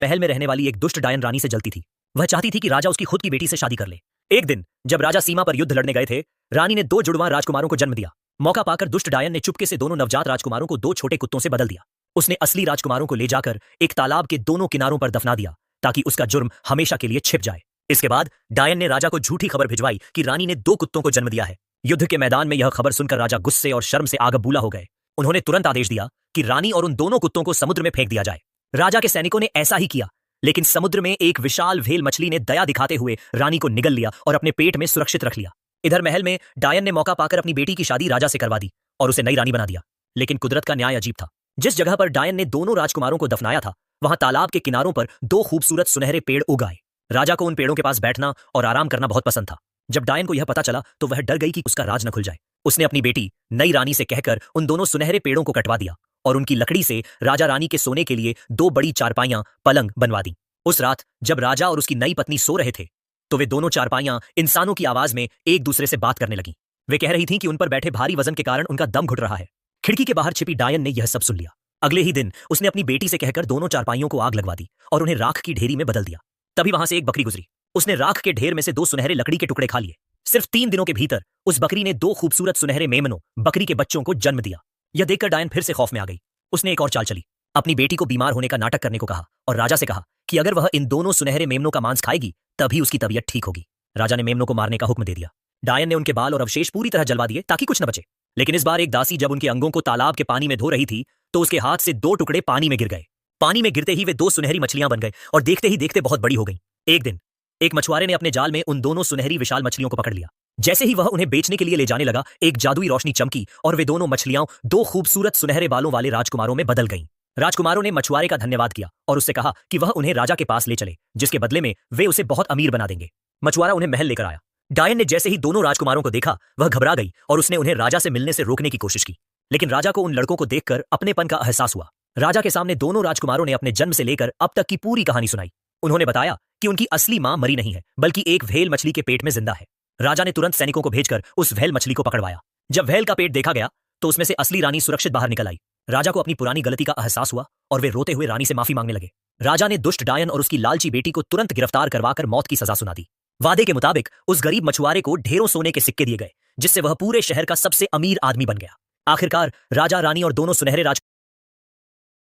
महल में रहने वाली एक दुष्ट डायन रानी से जलती थी। वह चाहती थी कि राजा उसकी खुद की बेटी से शादी कर ले। एक दिन जब राजा सीमा पर युद्ध लड़ने गए थे, रानी ने दो जुड़वां राजकुमारों को जन्म दिया। मौका पाकर दुष्ट डायन ने चुपके से दोनों नवजात राजकुमारों को दो छोटे कुत्तों से बदल दिया। उसने असली राजकुमारों को ले जाकर एक तालाब के दोनों किनारों पर दफना दिया ताकि उसका जुर्म हमेशा के लिए छिप जाए। इसके बाद डायन ने राजा को झूठी खबर भिजवाई कि रानी ने दो कुत्तों को जन्म दिया है। युद्ध के मैदान में यह खबर सुनकर राजा गुस्से और शर्म से आग बबूला हो गए। उन्होंने तुरंत आदेश दिया कि रानी और उन दोनों कुत्तों को समुद्र में फेंक दिया जाए। राजा के सैनिकों ने ऐसा ही किया, लेकिन समुद्र में एक विशाल व्हेल मछली ने दया दिखाते हुए रानी को निगल लिया और अपने पेट में सुरक्षित रख लिया। इधर महल में डायन ने मौका पाकर अपनी बेटी की शादी राजा से करवा दी और उसे नई रानी बना दिया। लेकिन कुदरत का न्याय अजीब था। जिस जगह पर डायन ने दोनों राजकुमारों को दफनाया था, वहां तालाब के किनारों पर दो खूबसूरत सुनहरे पेड़ उग आए। राजा को उन पेड़ों के पास बैठना और आराम करना बहुत पसंद था। जब डायन को यह पता चला तो वह डर गई कि उसका राज न खुल जाए। उसने अपनी बेटी नई रानी से कहकर उन दोनों सुनहरे पेड़ों को कटवा दिया और उनकी लकड़ी से राजा रानी के सोने के लिए दो बड़ी चारपाइयां पलंग बनवा दी। उस रात जब राजा और उसकी नई पत्नी सो रहे थे तो वे दोनों चारपाइयां इंसानों की आवाज में एक दूसरे से बात करने लगीं। वे कह रही थीं कि उन पर बैठे भारी वजन के कारण उनका दम घुट रहा है। खिड़की के बाहर छिपी डायन ने यह सब सुन लिया। अगले ही दिन उसने अपनी बेटी से कहकर दोनों चारपाइयों को आग लगवा दी और उन्हें राख की ढेरी में बदल दिया। तभी वहां से एक बकरी गुजरी। उसने राख के ढेर में से दो सुनहरे लकड़ी के टुकड़े खा लिए। सिर्फ 3 दिनों के भीतर उस बकरी ने दो खूबसूरत सुनहरे मेमनों बकरी के बच्चों को जन्म दिया। यह देखकर डायन फिर से खौफ में आ गई। उसने एक और चाल चली। अपनी बेटी को बीमार होने का नाटक करने को कहा और राजा से कहा कि अगर वह इन दोनों सुनहरे मेमनों का मांस खाएगी तभी उसकी तबीयत ठीक होगी। राजा ने मेमनों को मारने का हुक्म दे दिया। डायन ने उनके बाल और अवशेष पूरी तरह जलवा दिए ताकि कुछ न बचे। लेकिन इस बार एक दासी जब उनके अंगों को तालाब के पानी में धो रही थी तो उसके हाथ से दो टुकड़े पानी में गिर गए। पानी में गिरते ही वे दो सुनहरी मछलियां बन गए और देखते ही देखते बहुत बड़ी हो गई। एक दिन एक मछुआरे ने अपने जाल में उन दोनों सुनहरी विशाल मछलियों को पकड़ लिया। जैसे ही वह उन्हें बेचने के लिए ले जाने लगा, एक जादुई रोशनी चमकी और वे दोनों मछलियां दो खूबसूरत सुनहरे बालों वाले राजकुमारों में बदल गईं। राजकुमारों ने मछुआरे का धन्यवाद किया और उससे कहा कि वह उन्हें राजा के पास ले चले, जिसके बदले में वे उसे बहुत अमीर बना देंगे। मछुआरा उन्हें महल लेकर आया। डायन ने जैसे ही दोनों राजकुमारों को देखा, वह घबरा गई और उसने उन्हें राजा से मिलने से रोकने की कोशिश की। लेकिन राजा को उन लड़कों को देखकर अपनेपन का एहसास हुआ। राजा के सामने दोनों राजकुमारों ने अपने जन्म से लेकर अब तक की पूरी कहानी सुनाई। उन्होंने बताया कि उनकी असली मां मरी नहीं है, बल्कि एक व्हेल मछली के पेट में जिंदा है। राजा ने तुरंत सैनिकों को भेजकर उस व्हेल मछली को पकड़वाया। जब व्हेल का पेट देखा गया तो उसमें से असली रानी सुरक्षित बाहर निकल आई। राजा को अपनी पुरानी गलती का एहसास हुआ और वे रोते हुए रानी से माफी मांगने लगे। राजा ने दुष्ट डायन और उसकी लालची बेटी को तुरंत गिरफ्तार करवाकर मौत की सजा सुना दी। वादे के मुताबिक उस गरीब मछुआरे को ढेरों सोने के सिक्के दिए गए, जिससे वह पूरे शहर का सबसे अमीर आदमी बन गया। आखिरकार राजा, रानी और दोनों सुनहरे राज